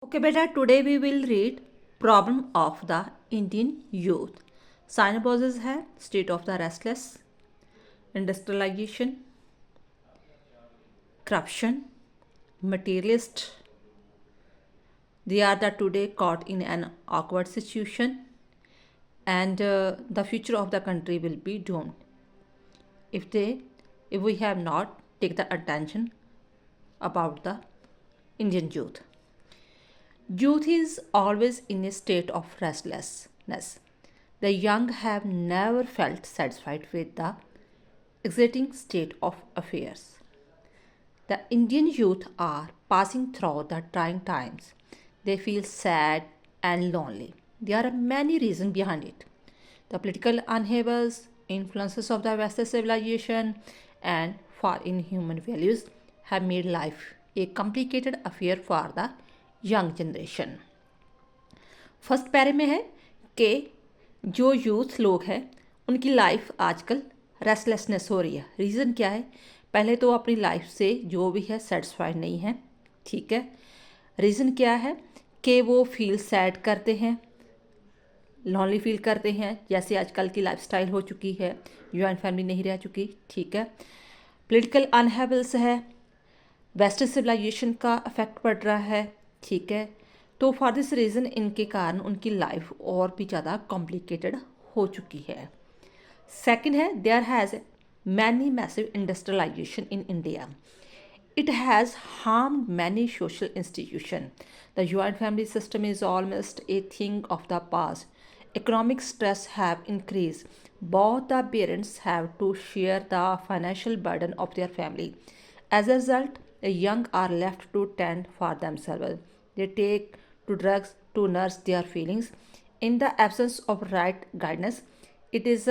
Okay, beta, today we will read Problem of the Indian Youth. Synopsis है State of the Restless, Industrialization, Corruption, Materialist. They are the today caught in an awkward situation, and the future of the country will be doomed if they, if we have not take the attention about the Indian youth. Youth is always in a state of restlessness. The young have never felt satisfied with the existing state of affairs. The Indian youth are passing through the trying times. They feel sad and lonely. There are many reasons behind it. The political upheavals, influences of the Western civilization, and foreign human values have made life a complicated affair for the young generation. First पैरे में है कि जो youth लोग हैं उनकी life आजकल restlessness हो रही है। रीज़न क्या है? पहले तो अपनी लाइफ से जो भी है सेटिस्फाइड नहीं है, ठीक है। रीज़न क्या है कि वो फील सैड करते हैं, लॉनली फील करते हैं, जैसे आजकल की लाइफस्टाइल हो चुकी है, जॉइंट फैमिली नहीं रह चुकी, ठीक है। पॉलिटिकल अनहेबल्स है, वेस्टर्न सिविलाइजेशन का इफेक्ट पड़ रहा है, ठीक है। तो फॉर दिस रीज़न इनके कारण उनकी लाइफ और भी ज़्यादा कॉम्प्लिकेटेड हो चुकी है। सेकंड है, there has many massive industrialization in India. It has harmed many social institutions. The joint family system is almost a thing of the past. Economic stress have increased. Both the parents have to share the financial burden of their family. As a result, the young are left to tend for themselves. They take to drugs to nurse their feelings. In the absence of right guidance, it is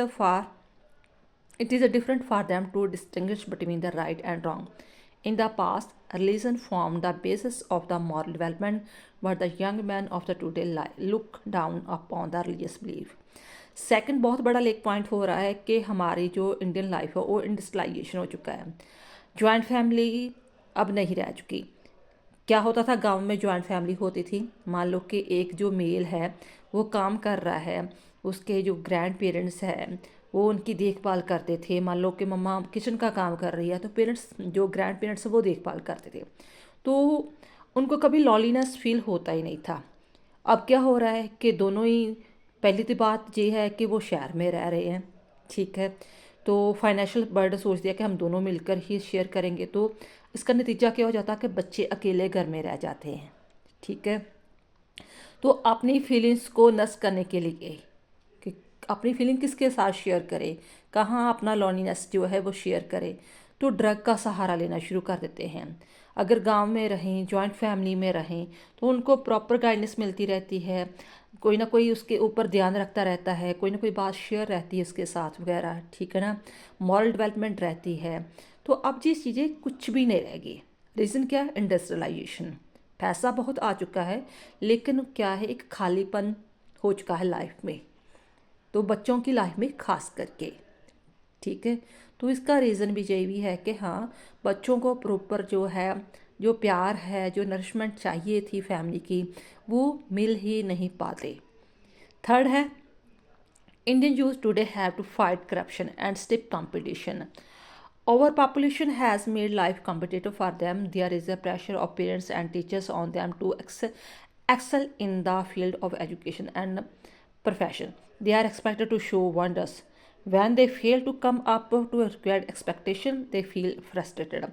different for them to distinguish between the right and wrong. In the past, religion formed the basis of the moral development, but the young men of the today look down upon the religious belief. Second बहुत बड़ा एक point हो रहा है कि हमारी जो Indian life है वो इंडस्ट्रियलाइजेशन हो चुका है। जॉइंट फैमिली अब नहीं रह चुकी। क्या होता था, गांव में जॉइंट फैमिली होती थी। मान लो कि एक जो मेल है वो काम कर रहा है, उसके जो ग्रैंड पेरेंट्स हैं वो उनकी देखभाल करते थे। मान लो कि मम्मा किचन का काम कर रही है तो पेरेंट्स, जो ग्रैंड पेरेंट्स वो देखभाल करते थे, तो उनको कभी लॉलीनेस फील होता ही नहीं था। अब क्या हो रहा है कि दोनों ही, पहली तो बात ये है कि वो शहर में रह रहे हैं, ठीक है। तो फाइनेंशियल बर्डन सोच दिया कि हम दोनों मिलकर ही शेयर करेंगे, तो इसका नतीजा क्या हो जाता है कि बच्चे अकेले घर में रह जाते हैं, ठीक है। तो अपनी फीलिंग्स को नस करने के लिए कि अपनी फीलिंग किसके साथ शेयर करें, कहाँ अपना लॉन्लीनेस जो है वो शेयर करें, तो ड्रग का सहारा लेना शुरू कर देते हैं। अगर गांव में रहें, जॉइंट फैमिली में रहें, तो उनको प्रॉपर गाइडेंस मिलती रहती है, कोई ना कोई उसके ऊपर ध्यान रखता रहता है, कोई ना कोई बात शेयर रहती है उसके साथ वगैरह, ठीक है ना। मॉरल डेवलपमेंट रहती है। तो अब ये चीज़ें कुछ भी नहीं रहेगी। रीज़न क्या है? इंडस्ट्रियलाइजेशन। पैसा बहुत आ चुका है, लेकिन क्या है, एक खालीपन हो चुका है लाइफ में, तो बच्चों की लाइफ में खास करके, ठीक है। तो इसका रीज़न भी यही भी है कि हाँ, बच्चों को प्रॉपर जो है, जो प्यार है, जो नरिशमेंट चाहिए थी फैमिली की, वो मिल ही नहीं पाते। थर्ड है, Indian youth today have to fight corruption and stiff competition. Overpopulation has made life competitive for them. There is a pressure of parents and teachers on them to excel in the field of education and profession. They are expected to show wonders. When they fail to come up to required expectation, they feel frustrated.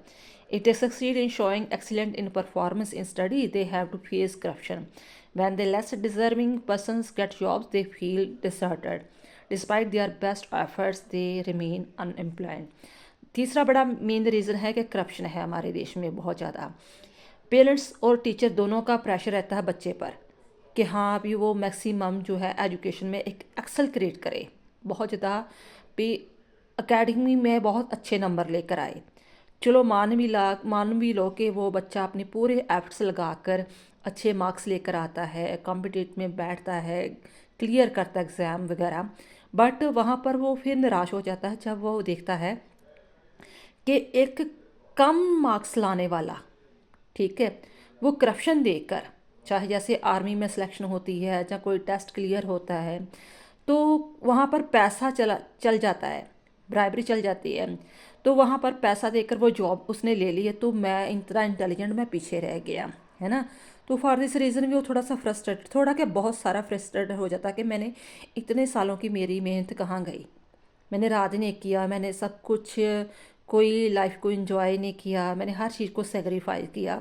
If they succeed in showing excellent in performance in study, they have to face corruption. When the less deserving persons get jobs, they feel deserted. Despite their best efforts, they remain unemployed. तीसरा बड़ा main reason है कि corruption है हमारे देश में बहुत ज़्यादा। पेरेंट्स और टीचर दोनों का प्रेशर रहता है बच्चे पर कि हाँ अभी वो मैक्सिमम जो है एजुकेशन में एक एक्सेल क्रिएट करे, बहुत ज़्यादा पे अकेडमी में बहुत अच्छे नंबर लेकर आए। चलो मान भी लो कि वो बच्चा अपने पूरे एफर्ट्स लगाकर अच्छे मार्क्स लेकर आता है, कॉम्पिटिटिव में बैठता है, क्लियर करता है एग्ज़ाम वगैरह, बट वहाँ पर वो फिर निराश हो जाता है जब वो देखता है कि एक कम मार्क्स लाने वाला, ठीक है, वो करप्शन देकर चाहे जैसे आर्मी में सिलेक्शन होती है या कोई टेस्ट क्लियर होता है, तो वहाँ पर पैसा चल जाता है, ब्राइबरी चल जाती है, तो वहाँ पर पैसा देकर वो जॉब उसने ले ली है, तो मैं इतना इंटेलिजेंट मैं पीछे रह गया, है ना। तो फॉर दिस रीज़न भी वो थोड़ा सा फ्रस्ट्रेट, थोड़ा क्या बहुत सारा फ्रस्ट्रेट हो जाता कि मैंने इतने सालों की मेरी मेहनत कहाँ गई, मैंने रात नहीं किया, मैंने सब कुछ, कोई लाइफ को एंजॉय नहीं किया, मैंने हर चीज़ को सेक्रीफाइस किया।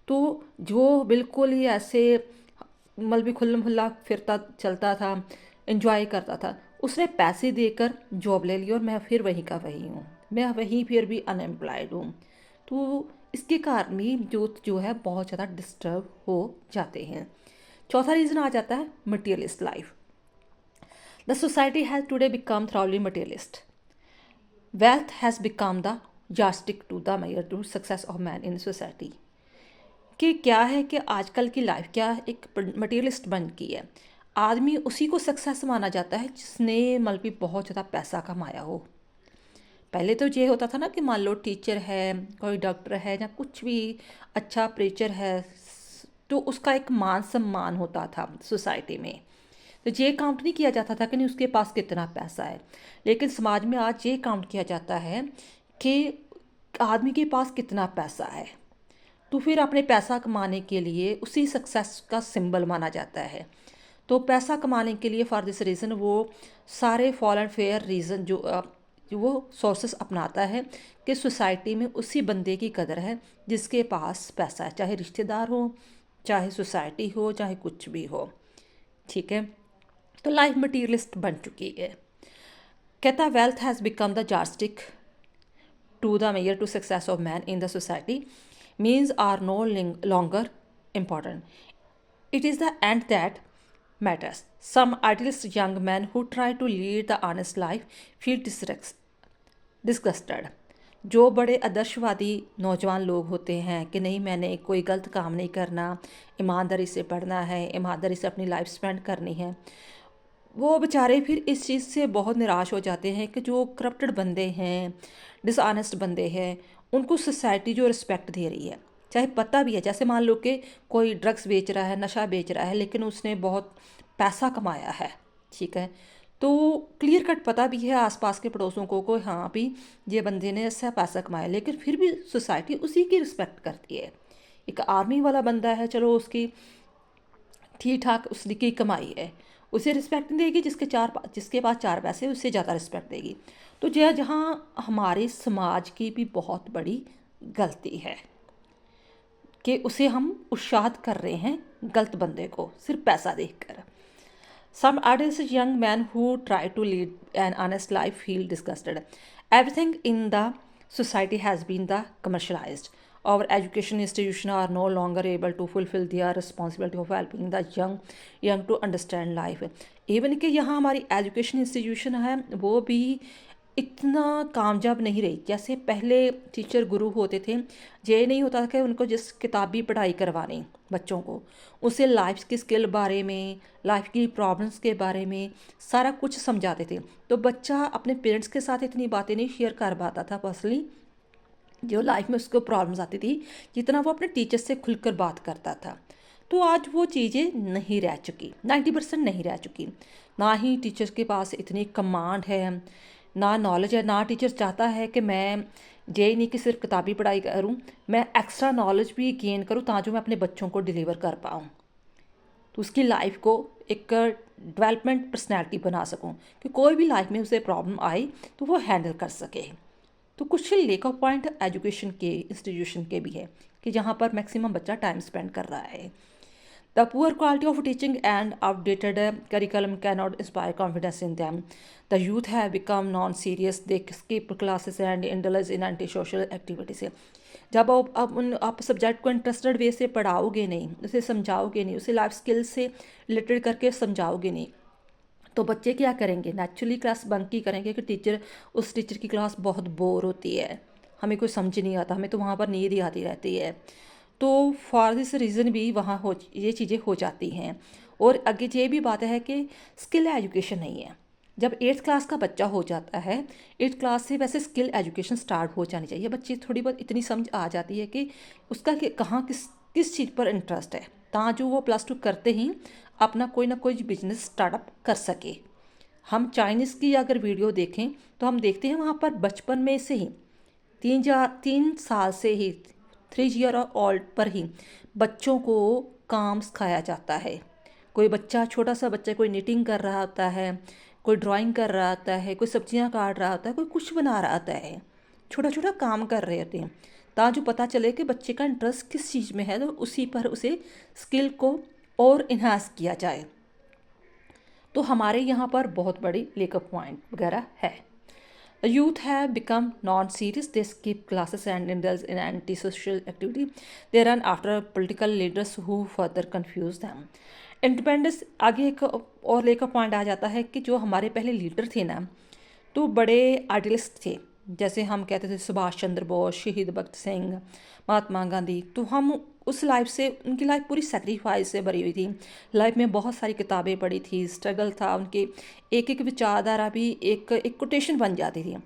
तो जो बिल्कुल ही ऐसे मलबी खुल्लम खुल्ला फिरता चलता था, एंजॉय करता था, उसने पैसे देकर जॉब ले ली और मैं फिर वहीं का वहीं हूँ, मैं वहीं फिर भी अनएम्प्लॉयड हूँ। तो इसके कारण ही यूथ जो है बहुत ज़्यादा डिस्टर्ब हो जाते हैं। चौथा रीज़न आ जाता है materialist life. The society has today become thoroughly materialist. Wealth has become the yardstick to the measure to success of man in society. कि क्या है कि आजकल की लाइफ क्या एक मटीरियलिस्ट बन गई है। आदमी उसी को सक्सेस माना जाता है जिसने मतलब कि बहुत ज़्यादा पैसा कमाया हो। पहले तो ये होता था ना कि मान लो टीचर है, कोई डॉक्टर है या कुछ भी अच्छा प्रीचर है, तो उसका एक मान सम्मान होता था सोसाइटी में। तो ये काउंट नहीं किया जाता था कि नहीं उसके पास कितना पैसा है, लेकिन समाज में आज ये काउंट किया जाता है कि आदमी के पास कितना पैसा है। तो फिर अपने पैसा कमाने के लिए उसी सक्सेस का सिंबल माना जाता है। तो पैसा कमाने के लिए फॉर दिस रीज़न वो सारे फॉल एंड फेयर रीज़न जो वो सोर्सेस अपनाता है कि सोसाइटी में उसी बंदे की कदर है जिसके पास पैसा है, चाहे रिश्तेदार हो, चाहे सोसाइटी हो, चाहे कुछ भी हो। ठीक है, तो लाइफ मटीरियलिस्ट बन चुकी है। कहता wealth has become the yardstick to the measure to success of man in the society, means are no longer important. It is the end that matters. Some idealist young men who try to lead the honest life feel disgusted. जो बड़े आदर्शवादी नौजवान लोग होते हैं कि नहीं मैंने कोई गलत काम नहीं करना, ईमानदारी से पढ़ना है, ईमानदारी से अपनी लाइफ स्पेंड करनी है, वो बेचारे फिर इस चीज़ से बहुत निराश हो जाते हैं कि जो करप्टेड बंदे हैं, डिसऑनेस्ट बंदे हैं, उनको सोसाइटी जो रिस्पेक्ट दे रही है, चाहे पता भी है, जैसे मान लो कि कोई ड्रग्स बेच रहा है, नशा बेच रहा है, लेकिन उसने बहुत पैसा कमाया है, ठीक है, तो क्लियर कट पता भी है आसपास के पड़ोसियों को हाँ भी ये बंदे ने ऐसा पैसा कमाया, लेकिन फिर भी सोसाइटी उसी की रिस्पेक्ट करती है। एक आर्मी वाला बंदा है, चलो उसकी ठीक ठाक उसकी कमाई है, उसे रिस्पेक्ट नहीं देगी, जिसके पास चार पैसे उससे ज़्यादा रिस्पेक्ट देगी। तो जहाँ हमारे समाज की भी बहुत बड़ी गलती है कि उसे हम उत्साहित कर रहे हैं गलत बंदे को सिर्फ पैसा देखकर। Some adults young men who try to lead an honest life feel disgusted. Everything in the society has been commercialized. Our education institutions are no longer able to fulfill their responsibility of helping the young to understand life. Even कि यहाँ हमारी education institution है वो भी इतना कामयाब नहीं रही जैसे पहले टीचर गुरु होते थे। ये नहीं होता था कि उनको जिस किताबी पढ़ाई करवानी बच्चों को, उसे लाइफ की स्किल बारे में, लाइफ की प्रॉब्लम्स के बारे में सारा कुछ समझाते थे। तो बच्चा अपने पेरेंट्स के साथ इतनी बातें नहीं शेयर कर पाता था पर्सनली, जो लाइफ में उसको प्रॉब्लम्स आती थी, जितना वो अपने टीचर से खुलकर बात करता था। तो आज वो चीज़ें नहीं रह चुकी, 90% नहीं रह चुकी। ना ही टीचर्स के पास इतनी कमांड है, ना नॉलेज है, ना टीचर चाहता है कि मैं ये नहीं कि सिर्फ किताबी पढ़ाई करूं, मैं एक्स्ट्रा नॉलेज भी गेन करूं ताकि मैं अपने बच्चों को डिलीवर कर पाऊं, तो उसकी लाइफ को एक डेवलपमेंट पर्सनैलिटी बना सकूं कि कोई भी लाइफ में उसे प्रॉब्लम आए तो वो हैंडल कर सके। तो कुछ लेक ऑफ पॉइंट एजुकेशन के इंस्टीट्यूशन के भी है कि जहाँ पर मैक्सिमम बच्चा टाइम स्पेंड कर रहा है। The poor quality of teaching and outdated curriculum cannot inspire confidence in them. The youth have become non-serious. They skip classes and indulge in anti-social activities. जब आप सब्जेक्ट को इंटरेस्टेड वे से पढ़ाओगे नहीं, उसे समझाओगे नहीं, उसे लाइफ स्किल से रिलेटेड करके समझाओगे नहीं, तो बच्चे क्या करेंगे, नेचुरली क्लास बंक ही करेंगे कि उस टीचर की क्लास बहुत बोर होती है, हमें कुछ समझ नहीं आता, हमें तो वहाँ पर नींद ही आती रहती है। तो फॉर दिस रीज़न भी वहाँ ये चीज़ें हो जाती हैं। और आगे ये भी बात है कि स्किल एजुकेशन नहीं है। जब 8th क्लास का बच्चा हो जाता है, 8th क्लास से वैसे स्किल एजुकेशन स्टार्ट हो जानी चाहिए। बच्चे थोड़ी बहुत इतनी समझ आ जाती है कि उसका कहाँ किस चीज़ पर इंटरेस्ट है, ਤਾਂ जो वो +2 करते ही अपना कोई ना कोई बिजनेस स्टार्टअप कर सके। हम चाइनीज़ की अगर वीडियो देखें तो हम देखते हैं वहाँ पर बचपन में से ही 3 साल से ही 3 ईयर ओल्ड पर ही बच्चों को काम सिखाया जाता है। कोई बच्चा, छोटा सा बच्चा, कोई निटिंग कर रहा होता है, कोई ड्राइंग कर रहा होता है, कोई सब्जियां काट रहा होता है, कोई कुछ बना रहा होता है, छोटा छोटा काम कर रहे होते हैं। ताकि पता चले कि बच्चे का इंटरेस्ट किस चीज़ में है, तो उसी पर उसे स्किल को और इन्हांस किया जाए। तो हमारे यहाँ पर बहुत बड़ी लेकअप पॉइंट वगैरह है। The youth have become non-serious. They skip classes and indulge in anti-social activity. They run after political leaders who further confuse them. Independence आगे एक और लेकर पॉइंट आ जाता है कि जो हमारे पहले लीडर थे ना, तो बड़े आइडियलिस्ट थे। जैसे हम कहते थे सुभाष चंद्र बोस, शहीद भगत सिंह, महात्मा गांधी। तो हम उस लाइफ से, उनकी लाइफ पूरी सेक्रीफाइस से भरी हुई थी। लाइफ में बहुत सारी किताबें पढ़ी थी, स्ट्रगल था, उनके एक एक विचारधारा भी एक एक कोटेशन बन जाती थी।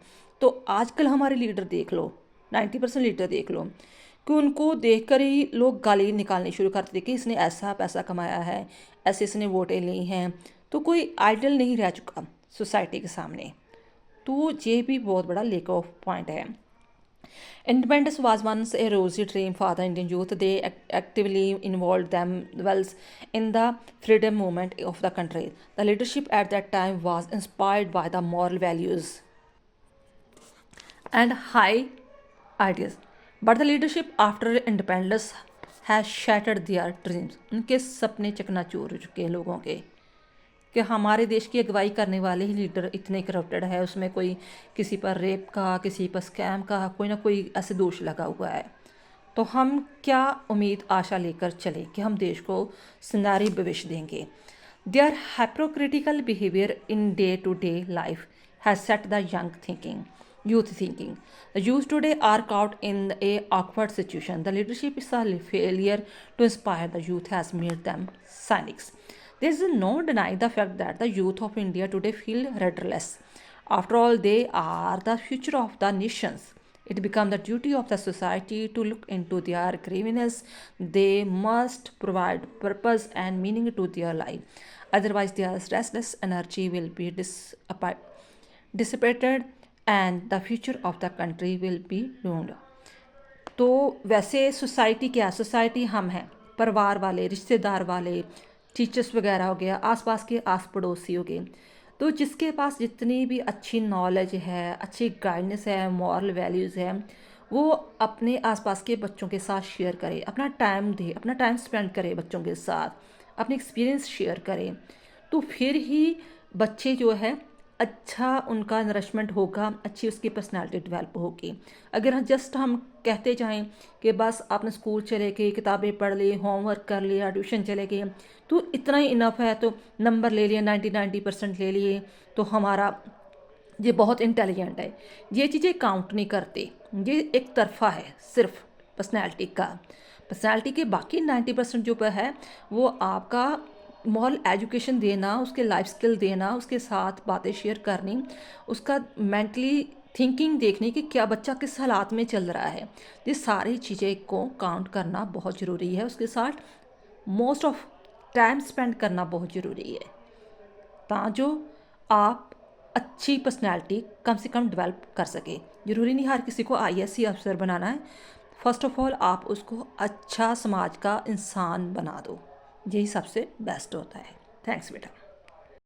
तो आजकल हमारे लीडर देख लो, 90% लीडर देख लो कि उनको देखकर ही लोग गाली निकालनी शुरू करते थे कि इसने ऐसा पैसा कमाया है, ऐसे इसने वोटें ली हैं। तो कोई आइडल नहीं रह चुका सोसाइटी के सामने। तो ये भी बहुत बड़ा लेक ऑफ पॉइंट है। Independence was once a rosy dream for the Indian youth. They actively involved themselves in the freedom movement of the country. The leadership at that time was inspired by the moral values and high ideas. But the leadership after independence has shattered their dreams. उनके सपने चकनाचूर हो चुके हैं लोगों के कि हमारे देश की अगुवाई करने वाले ही लीडर इतने करप्टेड है, उसमें कोई किसी पर रेप का, किसी पर स्कैम का कोई ना कोई ऐसे दोष लगा हुआ है। तो हम क्या उम्मीद आशा लेकर चले कि हम देश को सुनहरी भविष्य देंगे। Their hypocritical behaviour in day to day life has set the youth thinking. The youth today are caught in a awkward situation. The leadership is a failure to inspire the youth has made them cynics. There is no denying the fact that the youth of India today feel rudderless. After all, they are the future of the nations. It becomes the duty of the society to look into their grievances. They must provide purpose and meaning to their life. Otherwise, their restless energy will be dissipated and the future of the country will be ruined. तो वैसे society क्या, society हम हैं, परिवार वाले, रिश्तेदार वाले, teachers वगैरह हो गया, आसपास के आस पड़ोसी हो गए। तो जिसके पास जितनी भी अच्छी नॉलेज है, अच्छी गाइडेंस है, मॉरल वैल्यूज़ है, वो अपने आसपास के बच्चों के साथ शेयर करे, अपना टाइम दे, अपना टाइम स्पेंड करे बच्चों के साथ, अपने एक्सपीरियंस शेयर करें। तो फिर ही बच्चे जो है अच्छा उनका नरिशमेंट होगा, अच्छी उसकी पर्सनालिटी डेवलप होगी। अगर हम कहते जाएं कि बस आपने स्कूल चले गए, किताबें पढ़ ली, होमवर्क कर लिया, ट्यूशन चले गए, तो इतना ही इनफ है, तो नंबर ले लिए 90% ले लिए, तो हमारा ये बहुत इंटेलिजेंट है। ये चीज़ें काउंट नहीं करते, ये एक तरफा है सिर्फ पर्सनैलिटी का। पर्सनैलिटी के बाकी 90% जो पर है वो आपका मॉरल एजुकेशन देना, उसके लाइफ स्किल देना, उसके साथ बातें शेयर करनी, उसका मेंटली थिंकिंग देखने कि क्या बच्चा किस हालात में चल रहा है। ये सारी चीज़ें को काउंट करना बहुत ज़रूरी है। उसके साथ मोस्ट ऑफ टाइम स्पेंड करना बहुत ज़रूरी है, ताकि आप अच्छी पर्सनैलिटी कम से कम डेवलप कर सके। ज़रूरी नहीं हर किसी को IAS अफसर बनाना है। फर्स्ट ऑफ ऑल आप उसको अच्छा समाज का इंसान बना दो, यही सबसे बेस्ट होता है। थैंक्स बेटा।